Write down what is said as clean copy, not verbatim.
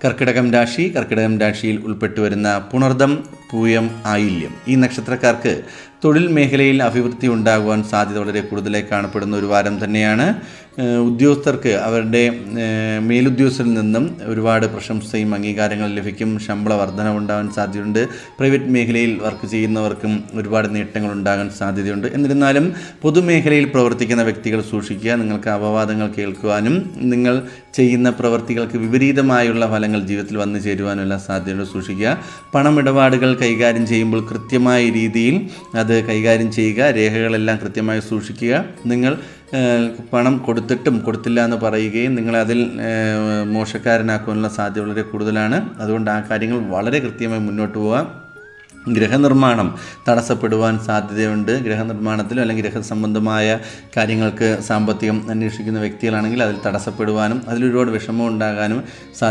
കർക്കിടകം രാശിയിൽ ഉൾപ്പെട്ടു വരുന്ന പുണർദം, പൂയം, ആയില്യം ഈ നക്ഷത്രക്കാർക്ക് തൊഴിൽ മേഖലയിൽ അഭിവൃദ്ധി ഉണ്ടാകുവാൻ സാധ്യത വളരെ കൂടുതലായി കാണപ്പെടുന്ന ഒരു വാരം തന്നെയാണ്. ഉദ്യോഗസ്ഥർക്ക് അവരുടെ മേലുദ്യോഗസ്ഥരിൽ നിന്നും ഒരുപാട് പ്രശംസയും അംഗീകാരങ്ങളും ലഭിക്കും. ശമ്പള വർധനവുണ്ടാകാൻ സാധ്യതയുണ്ട്. പ്രൈവറ്റ് മേഖലയിൽ വർക്ക് ചെയ്യുന്നവർക്കും ഒരുപാട് നേട്ടങ്ങൾ ഉണ്ടാകാൻ സാധ്യതയുണ്ട്. എന്നിരുന്നാലും പൊതുമേഖലയിൽ പ്രവർത്തിക്കുന്ന വ്യക്തികൾ സൂക്ഷിക്കുക. നിങ്ങൾക്ക് അപവാദങ്ങൾ കേൾക്കുവാനും നിങ്ങൾ ചെയ്യുന്ന പ്രവർത്തികൾക്ക് വിപരീതമായുള്ള ഫലങ്ങൾ ജീവിതത്തിൽ വന്നു ചേരുവാനുള്ള സാധ്യതയുണ്ട്. സൂക്ഷിക്കുക. പണമിടപാടുകൾ കൈകാര്യം ചെയ്യുമ്പോൾ കൃത്യമായ രീതിയിൽ അത് കൈകാര്യം ചെയ്യുക. രേഖകളെല്ലാം കൃത്യമായി സൂക്ഷിക്കുക. നിങ്ങൾ പണം കൊടുത്തിട്ടും കൊടുത്തില്ല എന്ന് പറയുകയും നിങ്ങളതിൽ മോശക്കാരനാക്കുവാനുള്ള സാധ്യത വളരെ കൂടുതലാണ്. അതുകൊണ്ട് ആ കാര്യങ്ങൾ വളരെ കൃത്യമായി മുന്നോട്ട് പോകാം. ഗൃഹനിർമ്മാണം തടസ്സപ്പെടുവാൻ സാധ്യതയുണ്ട്. ഗൃഹനിർമ്മാണത്തിലോ അല്ലെങ്കിൽ ഗൃഹസംബന്ധമായ കാര്യങ്ങൾക്ക് സാമ്പത്തികം അന്വേഷിക്കുന്ന വ്യക്തികളാണെങ്കിൽ അതിൽ തടസ്സപ്പെടുവാനും അതിലൊരുപാട് വിഷമം ഉണ്ടാകാനും